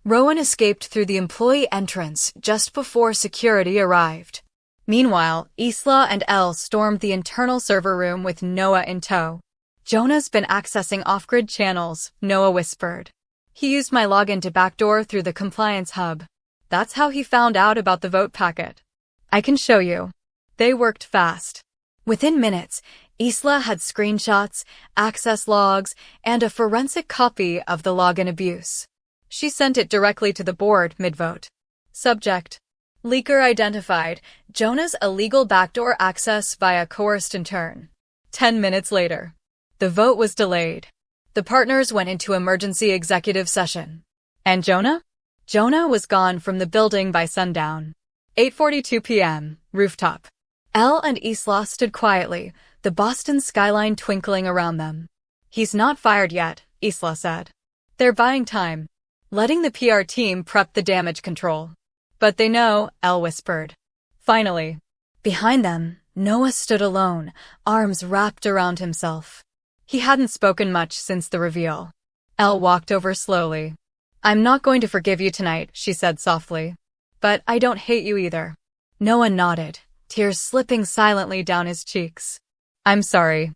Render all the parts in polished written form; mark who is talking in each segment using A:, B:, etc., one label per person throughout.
A: Rowan escaped through the employee entrance just before security arrived. Meanwhile, Isla and Elle stormed the internal server room with Noah in tow. "Jonah's been accessing off-grid channels," Noah whispered. "He used my login to backdoor through the compliance hub. That's how he found out about the vote packet. I can show you." They worked fast. Within minutes, Isla had screenshots, access logs, and a forensic copy of the login abuse. She sent it directly to the board mid-vote. Subject: Leaker identified, Jonah's illegal backdoor access via coerced intern. 10 minutes later. The vote was delayed. The partners went into emergency executive session. And Jonah? Jonah was gone from the building by sundown. 8:42 p.m., rooftop. Elle and Isla stood quietly, the Boston skyline twinkling around them. "He's not fired yet," Isla said. "They're buying time, letting the PR team prep the damage control." "But they know," Elle whispered. Finally. Behind them, Noah stood alone, arms wrapped around himself. He hadn't spoken much since the reveal. Elle walked over slowly. "I'm not going to forgive you tonight," she said softly. "But I don't hate you either." Noah nodded, tears slipping silently down his cheeks. "I'm sorry."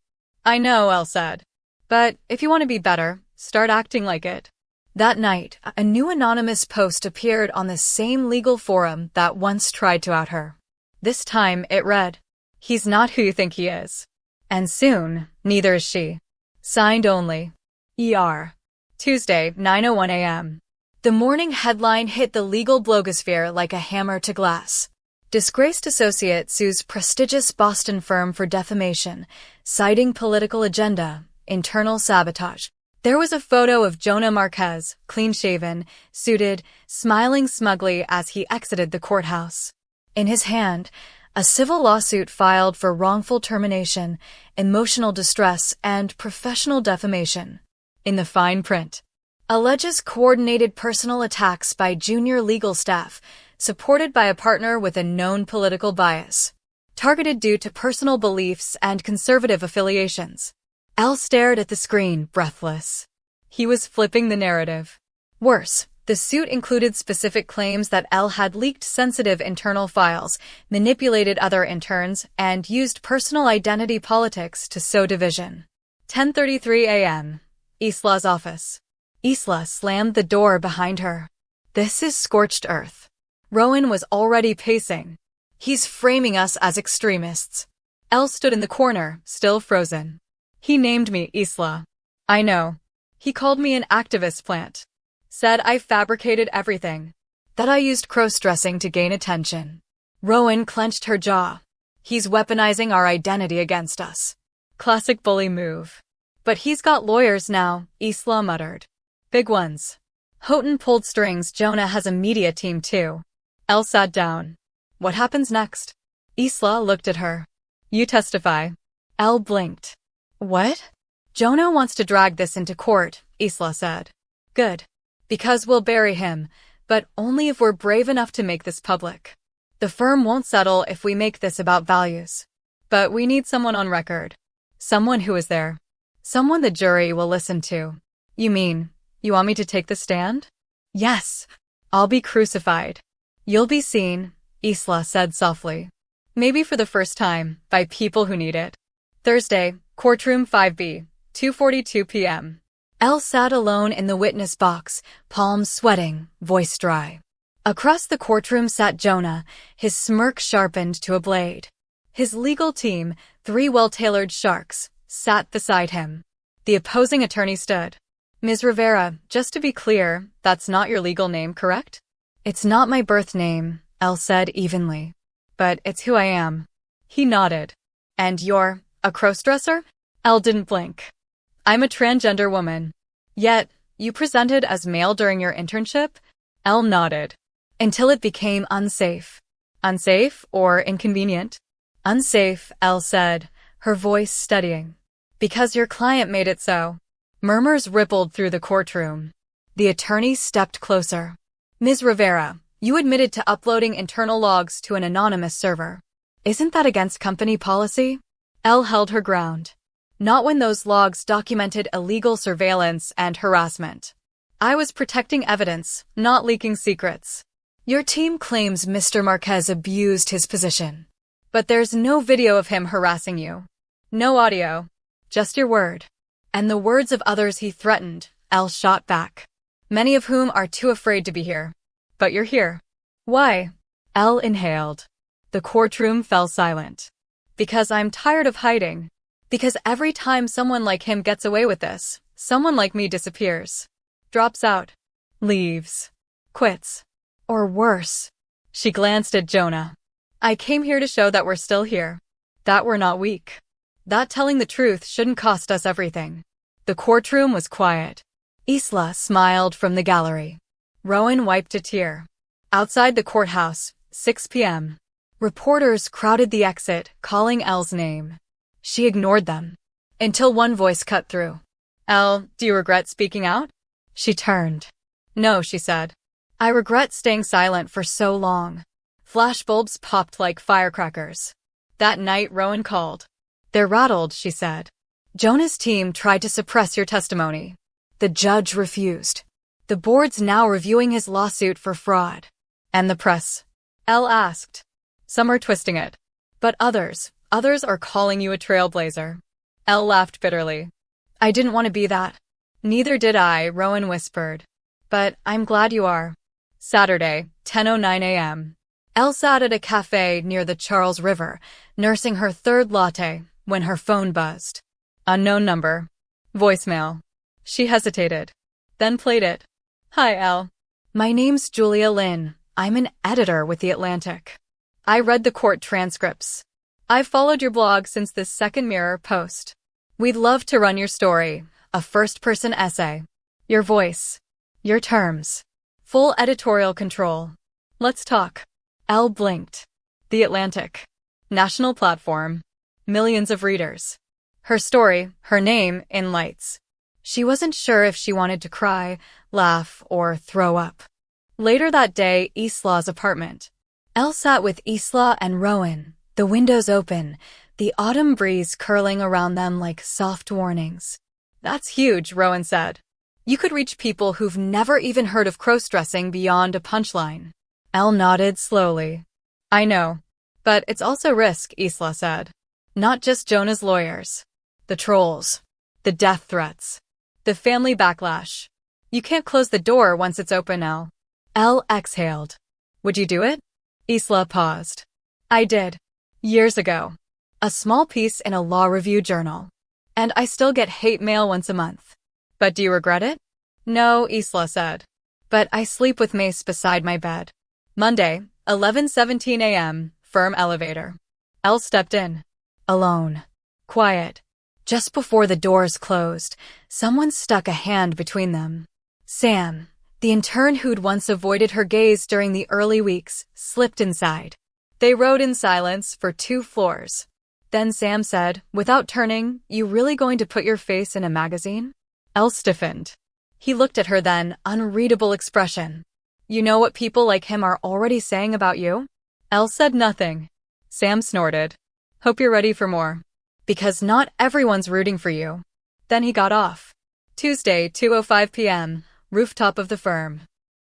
A: "I know," Elle said. "But if you want to be better, start acting like it." That night, a new anonymous post appeared on the same legal forum that once tried to out her. This time, it read, "He's not who you think he is. And soon, neither is she. Signed only. ER." Tuesday, 9:01 a.m. The morning headline hit the legal blogosphere like a hammer to glass. Disgraced associate sues prestigious Boston firm for defamation, citing political agenda, internal sabotage. There was a photo of Jonah Marquez, clean-shaven, suited, smiling smugly as he exited the courthouse. In his hand, a civil lawsuit filed for wrongful termination, emotional distress, and professional defamation. In the fine print, alleges coordinated personal attacks by junior legal staff, supported by a partner with a known political bias, targeted due to personal beliefs and conservative affiliations. Elle stared at the screen, breathless. He was flipping the narrative. Worse, the suit included specific claims that Elle had leaked sensitive internal files, manipulated other interns, and used personal identity politics to sow division. 10:33 a.m. Isla's office. Isla slammed the door behind her. "This is scorched earth." Rowan was already pacing. "He's framing us as extremists." Elle stood in the corner, still frozen. "He named me Isla." "I know. He called me an activist plant. Said I fabricated everything. That I used crossdressing to gain attention." Rowan clenched her jaw. "He's weaponizing our identity against us." Classic bully move. "But he's got lawyers now," Isla muttered. "Big ones." Houghton pulled strings. "Jonah has a media team too." Elle sat down. "What happens next?" Isla looked at her. "You testify." Elle blinked. "What?" "Jonah wants to drag this into court," Isla said. "Good. Because we'll bury him, but only if we're brave enough to make this public. The firm won't settle if we make this about values. But we need someone on record. Someone who is there. Someone the jury will listen to." "You mean, you want me to take the stand?" "Yes. I'll be crucified." "You'll be seen," Isla said softly. "Maybe for the first time, by people who need it." Thursday, courtroom 5B, 2:42 p.m. Elle sat alone in the witness box, palms sweating, voice dry. Across the courtroom sat Jonah, his smirk sharpened to a blade. His legal team, 3 well-tailored sharks, sat beside him. The opposing attorney stood. "Ms. Rivera, just to be clear, that's not your legal name, correct?" "It's not my birth name," Elle said evenly. "But it's who I am." He nodded. "And you're a crossdresser?" Elle didn't blink. "I'm a transgender woman." "Yet, you presented as male during your internship?" Elle nodded. "Until it became unsafe." "Unsafe or inconvenient?" "Unsafe," Elle said, her voice steadying. "Because your client made it so." Murmurs rippled through the courtroom. The attorney stepped closer. "Ms. Rivera, you admitted to uploading internal logs to an anonymous server. Isn't that against company policy?" Elle held her ground. "Not when those logs documented illegal surveillance and harassment." I was protecting evidence, not leaking secrets. Your team claims Mr. Marquez abused his position. But there's no video of him harassing you. No audio. Just your word. And the words of others he threatened, Elle shot back. Many of whom are too afraid to be here. But you're here. Why? Elle inhaled. The courtroom fell silent. Because I'm tired of hiding. Because every time someone like him gets away with this, someone like me disappears. Drops out. Leaves. Quits. Or worse. She glanced at Jonah. I came here to show that we're still here. That we're not weak. That telling the truth shouldn't cost us everything. The courtroom was quiet. Isla smiled from the gallery. Rowan wiped a tear. Outside the courthouse, 6 p.m. Reporters crowded the exit, calling Elle's name. She ignored them. Until one voice cut through. Elle, do you regret speaking out? She turned. No, she said. I regret staying silent for so long. Flashbulbs popped like firecrackers. That night, Rowan called. They're rattled, she said. Jonah's team tried to suppress your testimony. The judge refused. The board's now reviewing his lawsuit for fraud. And the press? Elle asked. Some are twisting it. But others are calling you a trailblazer. Elle laughed bitterly. I didn't want to be that. Neither did I, Rowan whispered. But I'm glad you are. Saturday, 10:09 a.m. Elle sat at a cafe near the Charles River, nursing her third latte, when her phone buzzed. Unknown number. Voicemail. She hesitated. Then played it. Hi, Elle. My name's Julia Lynn. I'm an editor with The Atlantic. I read the court transcripts. I've followed your blog since this second Mirror post. We'd love to run your story, a first-person essay. Your voice. Your terms. Full editorial control. Let's talk. Elle blinked. The Atlantic. National platform. Millions of readers. Her story, her name, in lights. She wasn't sure if she wanted to cry, laugh, or throw up. Later that day, Isla's apartment. Elle sat with Isla and Rowan, the windows open, the autumn breeze curling around them like soft warnings. That's huge, Rowan said. You could reach people who've never even heard of crossdressing beyond a punchline. Elle nodded slowly. I know. But it's also risk, Isla said. Not just Jonah's lawyers. The trolls. The death threats. The family backlash. You can't close the door once it's open, Elle. Elle exhaled. Would you do it? Isla paused. I did. Years ago. A small piece in a law review journal. And I still get hate mail once a month. But do you regret it? No, Isla said. But I sleep with mace beside my bed. Monday, 11:17 a.m., firm elevator. Elle stepped in. Alone. Quiet. Just before the doors closed, someone stuck a hand between them. Sam, the intern who'd once avoided her gaze during the early weeks, slipped inside. They rode in silence for 2 floors. Then Sam said, without turning, you really going to put your face in a magazine? Elle stiffened. He looked at her then, unreadable expression. You know what people like him are already saying about you? Elle said nothing. Sam snorted. Hope you're ready for more. Because not everyone's rooting for you. Then he got off. Tuesday, 2:05 p.m., rooftop of the firm.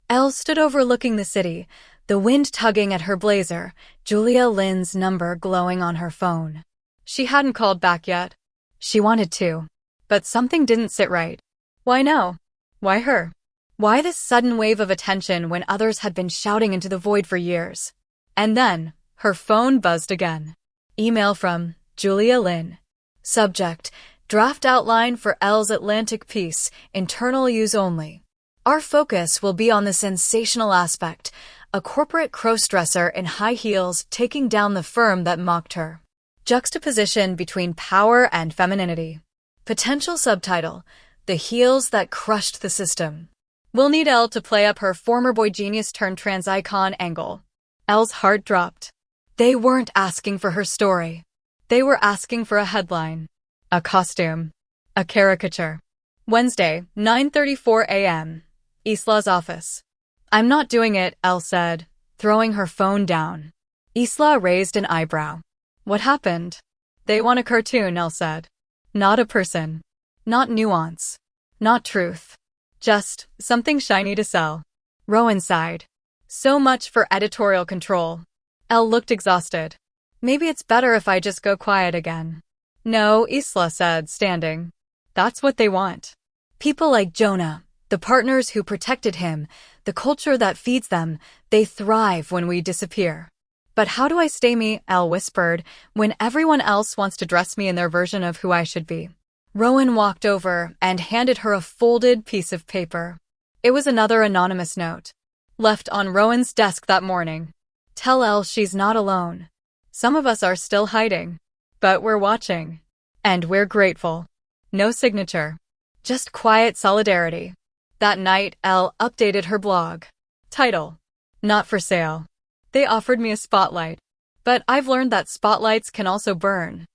A: Elle stood overlooking the city, the wind tugging at her blazer, Julia Lynn's number glowing on her phone. She hadn't called back yet. She wanted to. But something didn't sit right. Why no? Why her? Why this sudden wave of attention when others had been shouting into the void for years? And then, her phone buzzed again. Email from Julia Lynn. Subject, draft outline for Elle's Atlantic piece, internal use only. Our focus will be on the sensational aspect, a corporate crossdresser in high heels taking down the firm that mocked her. Juxtaposition between power and femininity. Potential subtitle, The Heels That Crushed the System. We'll need Elle to play up her former boy genius turned trans icon angle. Elle's heart dropped. They weren't asking for her story. They were asking for a headline. A costume. A caricature. Wednesday, 9:34 a.m. Isla's office. I'm not doing it, Elle said, throwing her phone down. Isla raised an eyebrow. What happened? They want a cartoon, Elle said. Not a person. Not nuance. Not truth. Just something shiny to sell. Rowan sighed. So much for editorial control. Elle looked exhausted. Maybe it's better if I just go quiet again. No, Isla said, standing. That's what they want. People like Jonah, the partners who protected him, the culture that feeds them, they thrive when we disappear. But how do I stay me, Elle whispered, when everyone else wants to dress me in their version of who I should be? Rowan walked over and handed her a folded piece of paper. It was another anonymous note. Left on Rowan's desk that morning. Tell Elle she's not alone. Some of us are still hiding. But we're watching. And we're grateful. No signature. Just quiet solidarity. That night, Elle updated her blog. Title: Not for sale. They offered me a spotlight. But I've learned that spotlights can also burn.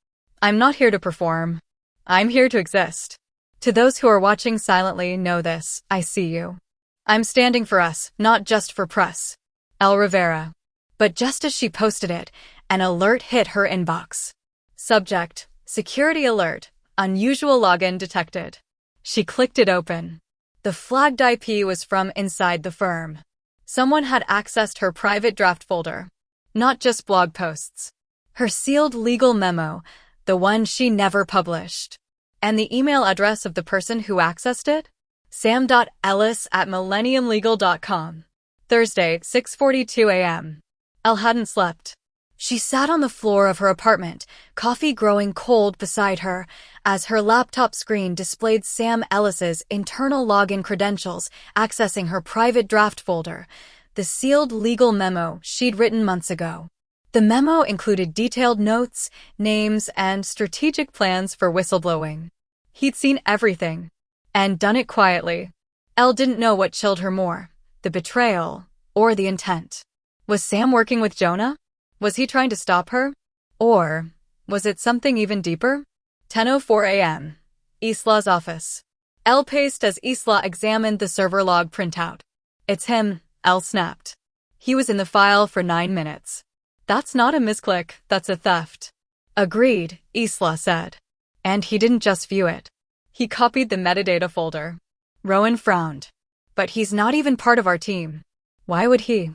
A: I'm not here to perform. I'm here to exist. To those who are watching silently, know this, I see you. I'm standing for us, not just for press. Elle Rivera. But just as she posted it, an alert hit her inbox. Subject: Security alert. Unusual login detected. She clicked it open. The flagged IP was from inside the firm. Someone had accessed her private draft folder. Not just blog posts. Her sealed legal memo, the one she never published. And the email address of the person who accessed it? sam.ellis@millenniumlegal.com. Thursday, 6:42 a.m. Elle hadn't slept. She sat on the floor of her apartment, coffee growing cold beside her, as her laptop screen displayed Sam Ellis's internal login credentials accessing her private draft folder, the sealed legal memo she'd written months ago. The memo included detailed notes, names, and strategic plans for whistleblowing. He'd seen everything. And done it quietly. Elle didn't know what chilled her more, the betrayal or the intent. Was Sam working with Jonah? Was he trying to stop her? Or was it something even deeper? 10:04 a.m. Isla's office. Elle paced as Isla examined the server log printout. It's him, Elle snapped. He was in the file for 9 minutes. That's not a misclick, that's a theft. Agreed, Isla said. And he didn't just view it. He copied the metadata folder. Rowan frowned. But he's not even part of our team. Why would he?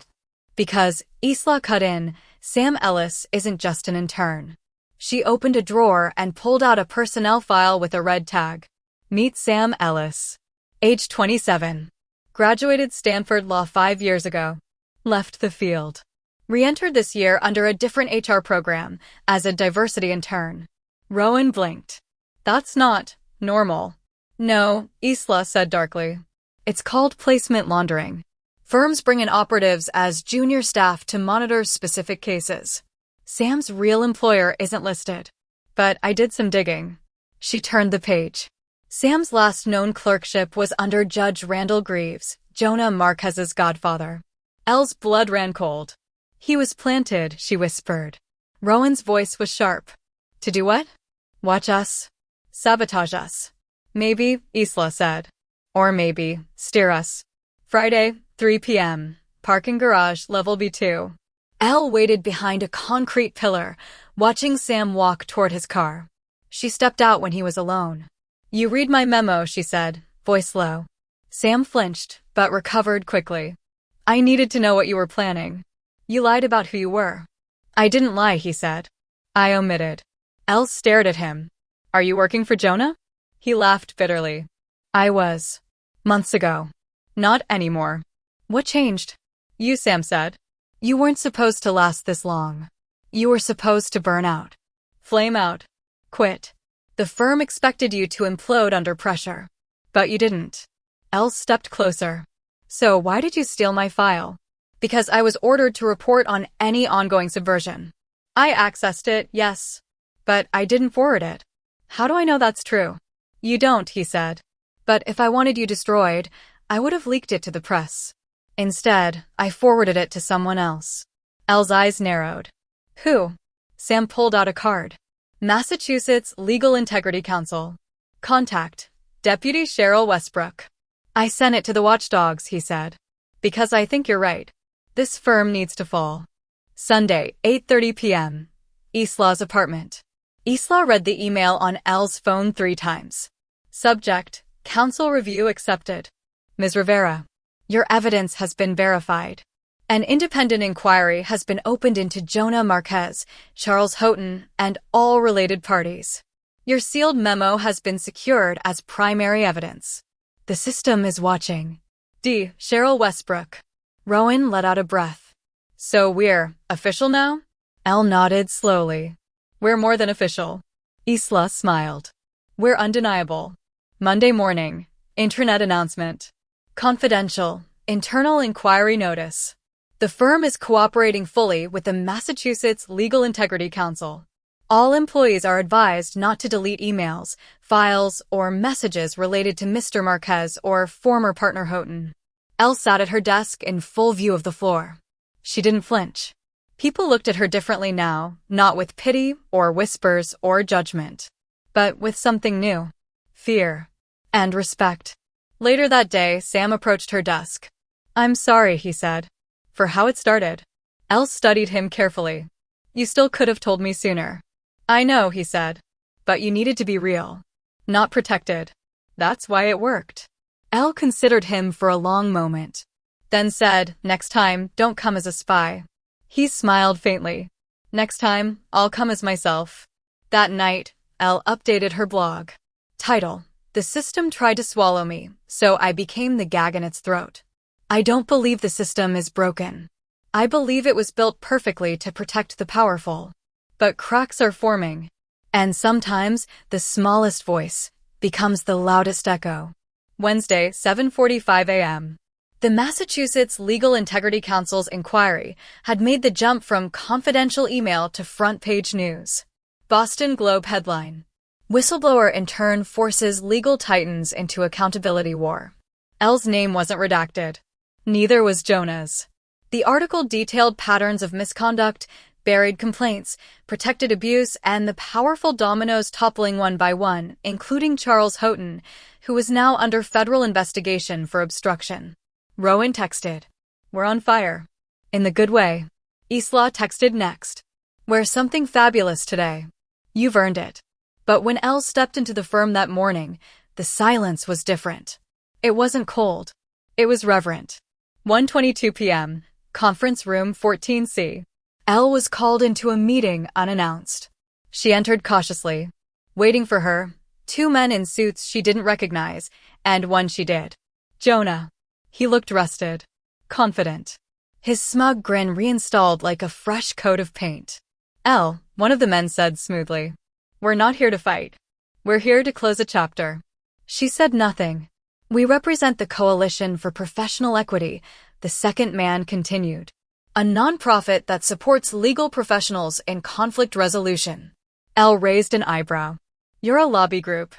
A: Because, Isla cut in, Sam Ellis isn't just an intern. She opened a drawer and pulled out a personnel file with a red tag. Meet Sam Ellis. Age 27. Graduated Stanford Law 5 years ago. Left the field. Re-entered this year under a different HR program, as a diversity intern. Rowan blinked. That's not normal. No, Isla said darkly. It's called placement laundering. Firms bring in operatives as junior staff to monitor specific cases. Sam's real employer isn't listed. But I did some digging. She turned the page. Sam's last known clerkship was under Judge Randall Greaves, Jonah Marquez's godfather. Elle's blood ran cold. He was planted, she whispered. Rowan's voice was sharp. To do what? Watch us. Sabotage us. Maybe, Isla said. Or maybe, steer us. Friday, 3 p.m. Parking garage, level B2. Elle waited behind a concrete pillar, watching Sam walk toward his car. She stepped out when he was alone. You read my memo, she said, voice low. Sam flinched, but recovered quickly. I needed to know what you were planning. You lied about who you were. I didn't lie, he said. I omitted. Elle stared at him. Are you working for Jonah? He laughed bitterly. I was. Months ago. Not anymore. What changed? You, Sam said. You weren't supposed to last this long. You were supposed to burn out. Flame out. Quit. The firm expected you to implode under pressure. But you didn't. Elle stepped closer. So why did you steal my file? Because I was ordered to report on any ongoing subversion. I accessed it, yes. But I didn't forward it. How do I know that's true? You don't, he said. But if I wanted you destroyed, I would have leaked it to the press. Instead, I forwarded it to someone else. Elle's eyes narrowed. Who? Sam pulled out a card. Massachusetts Legal Integrity Council. Contact. Deputy Cheryl Westbrook. I sent it to the watchdogs, he said. Because I think you're right. This firm needs to fall. Sunday, 8:30 p.m. Isla's apartment. Isla read the email on Elle's phone 3 times. Subject, council review accepted. Ms. Rivera, your evidence has been verified. An independent inquiry has been opened into Jonah Marquez, Charles Houghton, and all related parties. Your sealed memo has been secured as primary evidence. The system is watching. D. Cheryl Westbrook. Rowan let out a breath. So we're official now? Elle nodded slowly. We're more than official. Isla smiled. We're undeniable. Monday morning. Intranet announcement. Confidential. Internal inquiry notice. The firm is cooperating fully with the Massachusetts Legal Integrity Council. All employees are advised not to delete emails, files, or messages related to Mr. Marquez or former partner Houghton. Elle sat at her desk in full view of the floor. She didn't flinch. People looked at her differently now, not with pity or whispers or judgment, but with something new. Fear. And respect. Later that day, Sam approached her desk. I'm sorry, he said, for how it started. Elle studied him carefully. You still could have told me sooner. I know, he said, but you needed to be real, not protected. That's why it worked. Elle considered him for a long moment, then said, next time, don't come as a spy. He smiled faintly. Next time, I'll come as myself. That night, Elle updated her blog. Title: The system tried to swallow me, so I became the gag in its throat. I don't believe the system is broken. I believe it was built perfectly to protect the powerful. But cracks are forming. And sometimes, the smallest voice becomes the loudest echo. Wednesday, 7:45 a.m. The Massachusetts Legal Integrity Council's inquiry had made the jump from confidential email to front-page news. Boston Globe headline. Whistleblower in turn forces legal titans into accountability war. Elle's name wasn't redacted. Neither was Jonah's. The article detailed patterns of misconduct, buried complaints, protected abuse, and the powerful dominoes toppling one by one, including Charles Houghton, who was now under federal investigation for obstruction. Rowan texted, We're on fire. In the good way. Isla texted next. We're something fabulous today. You've earned it. But when Elle stepped into the firm that morning, the silence was different. It wasn't cold. It was reverent. 1:22 p.m., Conference Room 14C. Elle was called into a meeting unannounced. She entered cautiously. Waiting for her, two men in suits she didn't recognize, and one she did. Jonah. He looked rested, confident. His smug grin reinstalled like a fresh coat of paint. Elle, one of the men said smoothly. We're not here to fight. We're here to close a chapter. She said nothing. We represent the Coalition for Professional Equity, the second man continued. A nonprofit that supports legal professionals in conflict resolution. Elle raised an eyebrow. You're a lobby group.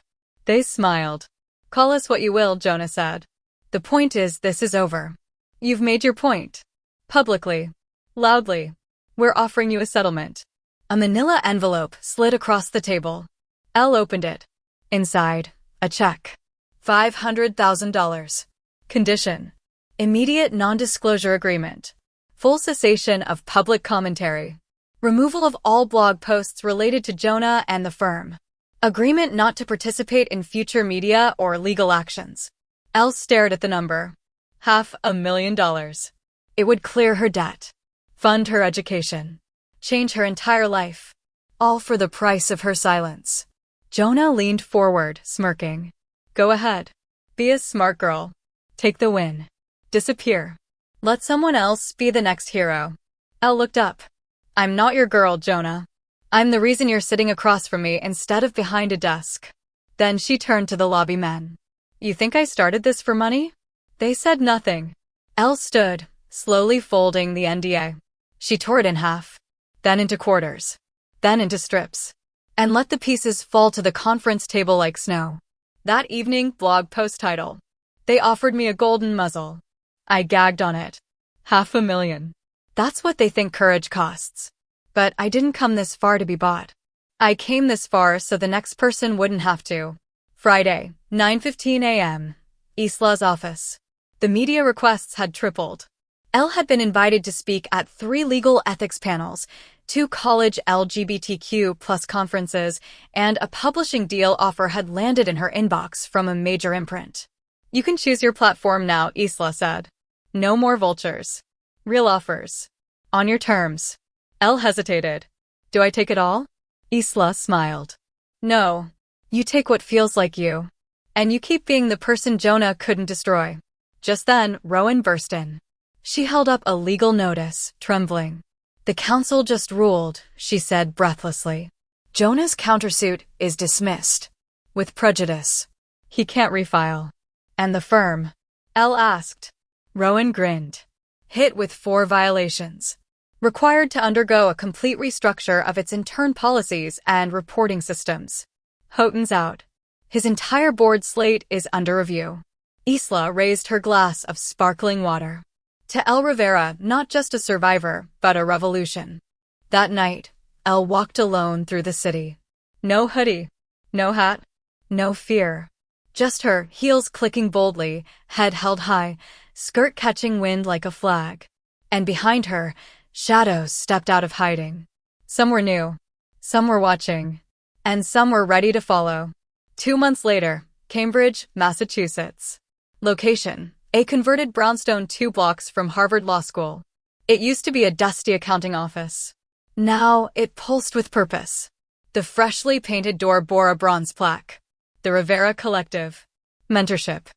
A: They smiled. Call us what you will, Jonah said. The point is, this is over. You've made your point. Publicly. Loudly. We're offering you a settlement. A manila envelope slid across the table. Elle opened it. Inside, a check. $500,000. Condition. Immediate non-disclosure agreement. Full cessation of public commentary. Removal of all blog posts related to Jonah and the firm. Agreement not to participate in future media or legal actions. Elle stared at the number. $500,000. It would clear her debt. Fund her education. Change her entire life. All for the price of her silence. Jonah leaned forward, smirking. Go ahead. Be a smart girl. Take the win. Disappear. Let someone else be the next hero. Elle looked up. I'm not your girl, Jonah. I'm the reason you're sitting across from me instead of behind a desk. Then she turned to the lobby men. You think I started this for money? They said nothing. Elle stood, slowly folding the NDA. She tore it in half, then into quarters, then into strips, and let the pieces fall to the conference table like snow. That evening, blog post title. They offered me a golden muzzle. I gagged on it. $500,000. That's what they think courage costs. But I didn't come this far to be bought. I came this far so the next person wouldn't have to. Friday, 9:15 a.m. Isla's office. The media requests had tripled. Elle had been invited to speak at 3 legal ethics panels, 2 college LGBTQ+ conferences, and a publishing deal offer had landed in her inbox from a major imprint. You can choose your platform now, Isla said. No more vultures. Real offers. On your terms. Elle hesitated. Do I take it all? Isla smiled. No. You take what feels like you. And you keep being the person Jonah couldn't destroy. Just then, Rowan burst in. She held up a legal notice, trembling. The council just ruled, she said breathlessly. Jonah's countersuit is dismissed. With prejudice. He can't refile. And the firm? Elle asked. Rowan grinned. Hit with 4 violations. Required to undergo a complete restructure of its intern policies and reporting systems. Houghton's out. His entire board slate is under review. Isla raised her glass of sparkling water. To Elle Rivera, not just a survivor, but a revolution. That night, Elle walked alone through the city. No hoodie. No hat. No fear. Just her, heels clicking boldly, head held high, skirt catching wind like a flag. And behind her, shadows stepped out of hiding. Some were new. Some were watching. And some were ready to follow. 2 months later, Cambridge, Massachusetts. Location: a converted brownstone 2 blocks from Harvard Law School. It used to be a dusty accounting office. Now it pulsed with purpose. The freshly painted door bore a bronze plaque. The Rivera Collective. Mentorship.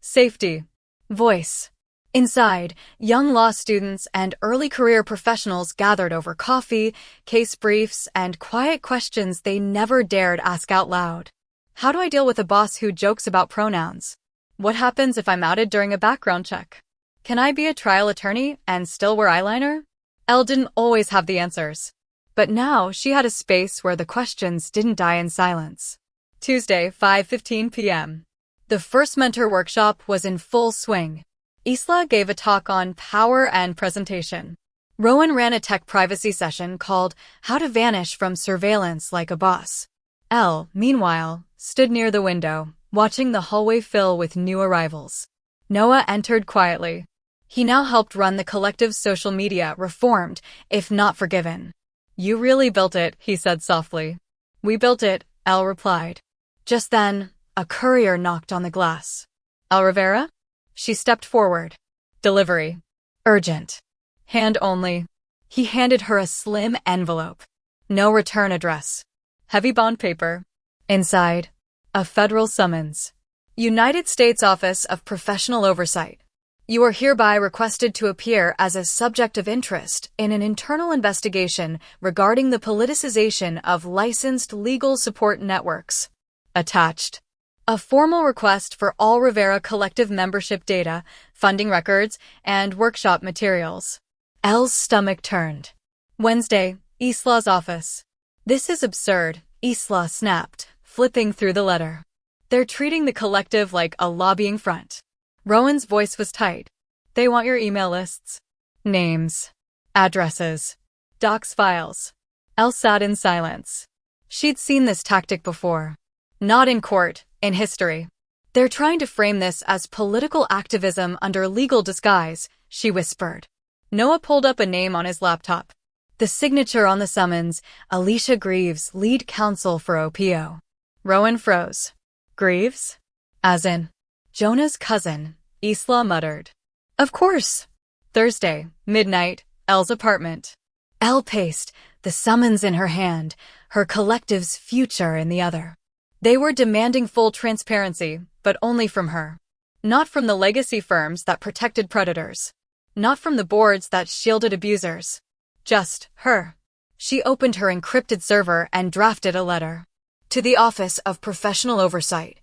A: Safety. Voice. Inside, young law students and early career professionals gathered over coffee, case briefs, and quiet questions they never dared ask out loud. How do I deal with a boss who jokes about pronouns? What happens if I'm outed during a background check? Can I be a trial attorney and still wear eyeliner? Elle didn't always have the answers. But now she had a space where the questions didn't die in silence. Tuesday, 5:15 p.m. The first mentor workshop was in full swing. Isla gave a talk on power and presentation. Rowan ran a tech privacy session called How to Vanish from Surveillance Like a Boss. Elle, meanwhile, stood near the window, watching the hallway fill with new arrivals. Noah entered quietly. He now helped run the collective's social media, reformed, if not forgiven. You really built it, he said softly. We built it, Elle replied. Just then, a courier knocked on the glass. Elle Rivera? She stepped forward. Delivery. Urgent. Hand only. He handed her a slim envelope. No return address. Heavy bond paper. Inside, a federal summons. United States Office of Professional Oversight. You are hereby requested to appear as a subject of interest in an internal investigation regarding the politicization of licensed legal support networks. Attached. A formal request for all Rivera Collective membership data, funding records, and workshop materials. Elle's stomach turned. Wednesday, Isla's office. This is absurd, Isla snapped, flipping through the letter. They're treating the collective like a lobbying front. Rowan's voice was tight. They want your email lists. Names. Addresses. Docs files. Elle sat in silence. She'd seen this tactic before. Not in court, in history. They're trying to frame this as political activism under legal disguise, she whispered. Noah pulled up a name on his laptop. The signature on the summons, Alicia Greaves, lead counsel for OPO. Rowan froze. Greaves? As in, Jonah's cousin, Isla muttered. Of course. Thursday, midnight, Elle's apartment. Elle paced, the summons in her hand, her collective's future in the other. They were demanding full transparency, but only from her. Not from the legacy firms that protected predators. Not from the boards that shielded abusers. Just her. She opened her encrypted server and drafted a letter. To the Office of Professional Oversight.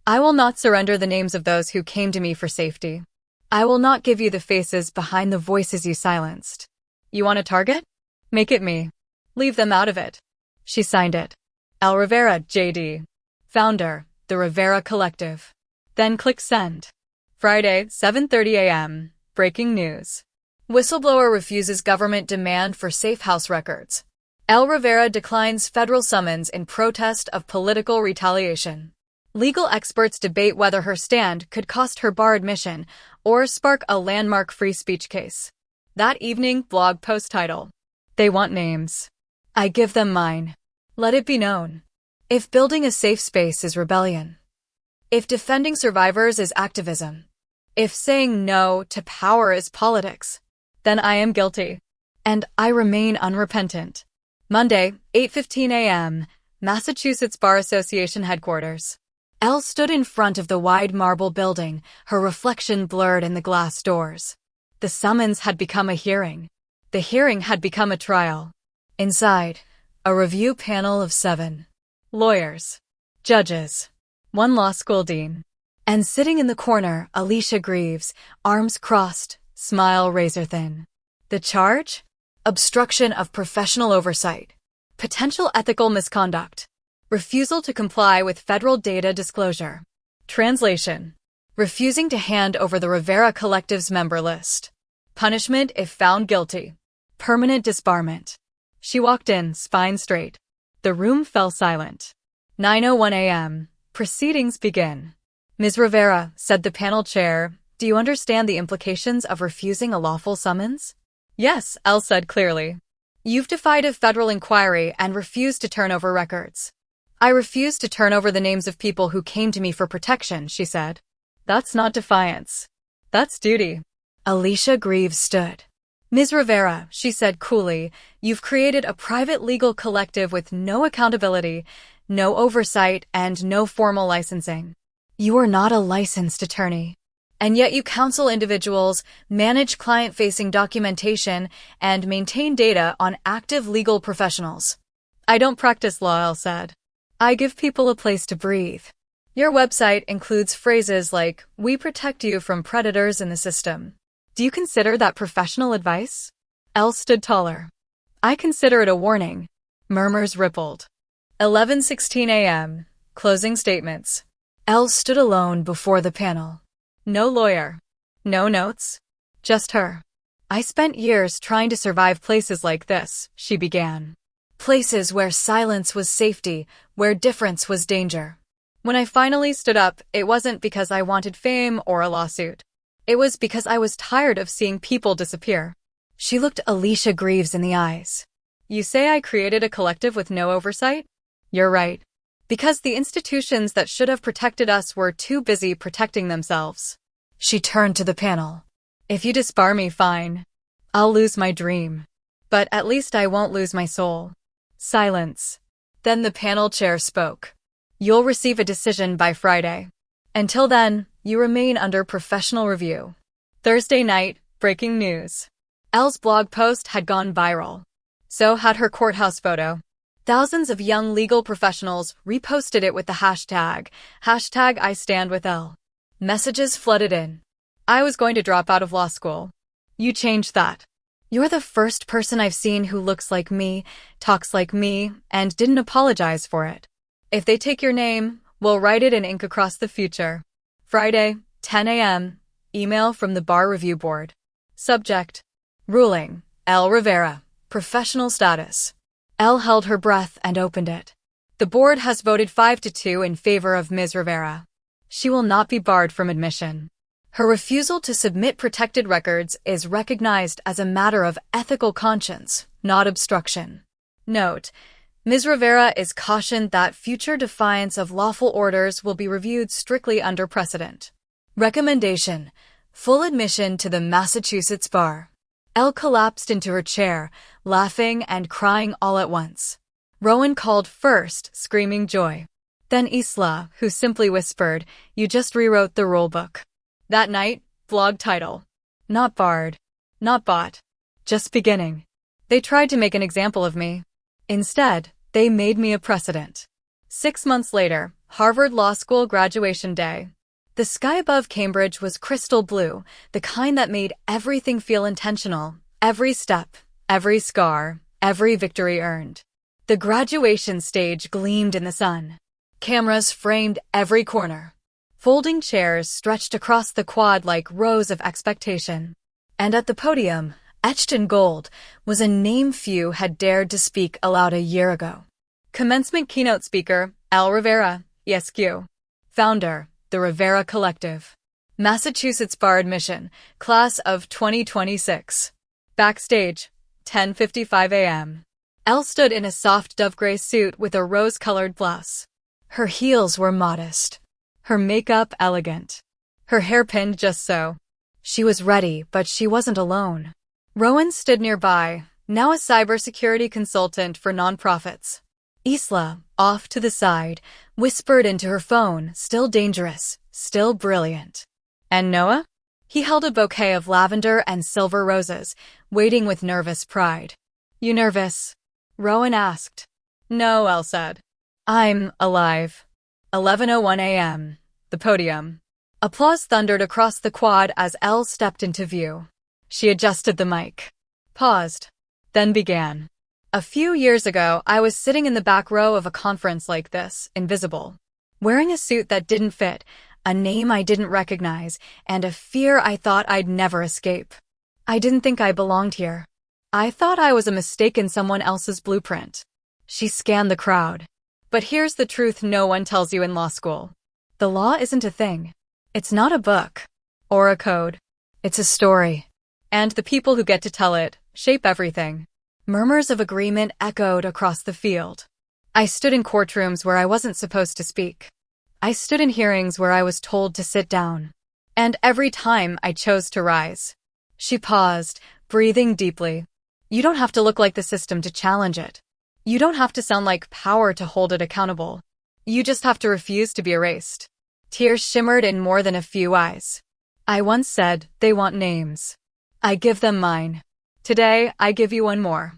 A: I will not surrender the names of those who came to me for safety. I will not give you the faces behind the voices you silenced. You want a target? Make it me. Leave them out of it. She signed it. Elle Rivera, J.D. Founder, the Rivera Collective. Then click send. Friday, 7:30 a.m. Breaking news. Whistleblower refuses government demand for safe house records. Elle Rivera declines federal summons in protest of political retaliation. Legal experts debate whether her stand could cost her bar admission or spark a landmark free speech case. That evening, blog post title. They want names. I give them mine. Let it be known. If building a safe space is rebellion, If defending survivors is activism, if saying no to power is politics, then I am guilty. And I remain unrepentant. Monday, 8:15 a.m., Massachusetts Bar Association headquarters. Elle stood in front of the wide marble building, her reflection blurred in the glass doors. The summons had become a hearing. The hearing had become a trial. Inside, a review panel of 7 lawyers, judges, 1 law school dean. And sitting in the corner, Alicia Greaves, arms crossed, smile razor-thin. The charge? Obstruction of professional oversight. Potential ethical misconduct. Refusal to comply with federal data disclosure. Translation: refusing to hand over the Rivera Collective's member list. Punishment if found guilty: permanent disbarment. She walked in, spine straight. The room fell silent. 9:01 a.m. Proceedings begin. Ms. Rivera, said the panel chair, do you understand the implications of refusing a lawful summons? Yes, Elle said clearly. You've defied a federal inquiry and refused to turn over records. I refuse to turn over the names of people who came to me for protection, she said. That's not defiance. That's duty. Alicia Greaves stood. Ms. Rivera, she said coolly, you've created a private legal collective with no accountability, no oversight, and no formal licensing. You are not a licensed attorney. And yet you counsel individuals, manage client-facing documentation, and maintain data on active legal professionals. I don't practice law, Elle said. I give people a place to breathe. Your website includes phrases like, we protect you from predators in the system. Do you consider that professional advice? Elle stood taller. I consider it a warning. Murmurs rippled. 11:16 a.m. Closing statements. Elle stood alone before the panel. No lawyer. No notes. Just her. I spent years trying to survive places like this, she began. Places where silence was safety, where difference was danger. When I finally stood up, it wasn't because I wanted fame or a lawsuit. It was because I was tired of seeing people disappear. She looked Alicia Greaves in the eyes. You say I created a collective with no oversight? You're right. Because the institutions that should have protected us were too busy protecting themselves. She turned to the panel. If you disbar me, fine. I'll lose my dream. But at least I won't lose my soul. Silence. Then the panel chair spoke. You'll receive a decision by Friday. Until then, you remain under professional review. Thursday night, breaking news. Elle's blog post had gone viral. So had her courthouse photo. Thousands of young legal professionals reposted it with the hashtag #IStandWithElle. Messages flooded in. I was going to drop out of law school. You changed that. You're the first person I've seen who looks like me, talks like me, and didn't apologize for it. If they take your name, we'll write it in ink across the future. Friday, 10 a.m. Email from the Bar Review Board. Subject: Ruling. Elle Rivera. Professional status. Elle held her breath and opened it. The board has voted 5-2 in favor of Ms. Rivera. She will not be barred from admission. Her refusal to submit protected records is recognized as a matter of ethical conscience, not obstruction. Note: Ms. Rivera is cautioned that future defiance of lawful orders will be reviewed strictly under precedent. Recommendation: full admission to the Massachusetts Bar. Elle collapsed into her chair, laughing and crying all at once. Rowan called first, screaming joy. Then Isla, who simply whispered, you just rewrote the rulebook. That night, blog title. Not barred. Not bought. Just beginning. They tried to make an example of me. Instead, they made me a precedent. 6 months later, Harvard Law School graduation day. The sky above Cambridge was crystal blue, the kind that made everything feel intentional, every step, every scar, every victory earned. The graduation stage gleamed in the sun. Cameras framed every corner. Folding chairs stretched across the quad like rows of expectation. And at the podium, etched in gold, was a name few had dared to speak aloud a year ago. Commencement keynote speaker, Elle Rivera, ESQ. Founder, the Rivera Collective. Massachusetts Bar admission, class of 2026. Backstage, 10:55 a.m. Elle stood in a soft dove gray suit with a rose-colored blouse. Her heels were modest. Her makeup elegant. Her hair pinned just so. She was ready, but she wasn't alone. Rowan stood nearby, now a cybersecurity consultant for nonprofits. Isla, off to the side, whispered into her phone, still dangerous, still brilliant. And Noah? He held a bouquet of lavender and silver roses, waiting with nervous pride. You nervous? Rowan asked. No, Elle said. I'm alive. 11:01 a.m. The podium. Applause thundered across the quad as Elle stepped into view. She adjusted the mic. Paused. Then began. A few years ago, I was sitting in the back row of a conference like this, invisible. Wearing a suit that didn't fit, a name I didn't recognize, and a fear I thought I'd never escape. I didn't think I belonged here. I thought I was a mistake in someone else's blueprint. She scanned the crowd. But here's the truth no one tells you in law school. The law isn't a thing. It's not a book. Or a code. It's a story. And the people who get to tell it shape everything. Murmurs of agreement echoed across the field. I stood in courtrooms where I wasn't supposed to speak. I stood in hearings where I was told to sit down. And every time I chose to rise. She paused, breathing deeply. You don't have to look like the system to challenge it. You don't have to sound like power to hold it accountable. You just have to refuse to be erased. Tears shimmered in more than a few eyes. I once said, they want names. I give them mine. Today, I give you one more.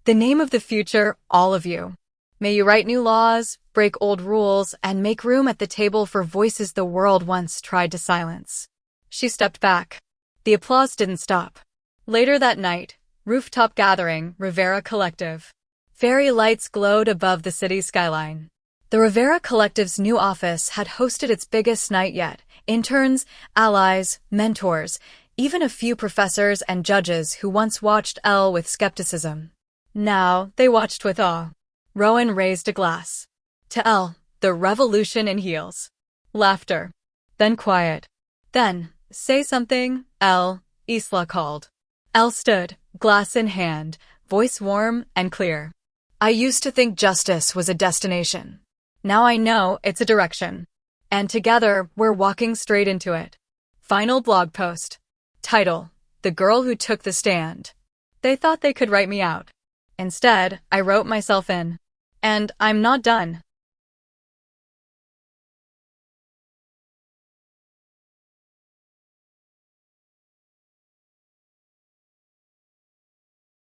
A: The name of the future, all of you. May you write new laws, break old rules, and make room at the table for voices the world once tried to silence. She stepped back. The applause didn't stop. Later that night, rooftop gathering, Rivera Collective. Fairy lights glowed above the city skyline. The Rivera Collective's new office had hosted its biggest night yet. Interns, allies, mentors, even a few professors and judges who once watched Elle with skepticism. Now, they watched with awe. Rowan raised a glass. To Elle, the revolution in heels. Laughter. Then quiet. Then, say something, Elle, Isla called. Elle stood, glass in hand, voice warm and clear. I used to think justice was a destination. Now I know it's a direction. And together, we're walking straight into it. Final blog post. Title: The Girl Who Took the Stand. They thought they could write me out. Instead, I wrote myself in. And I'm not done.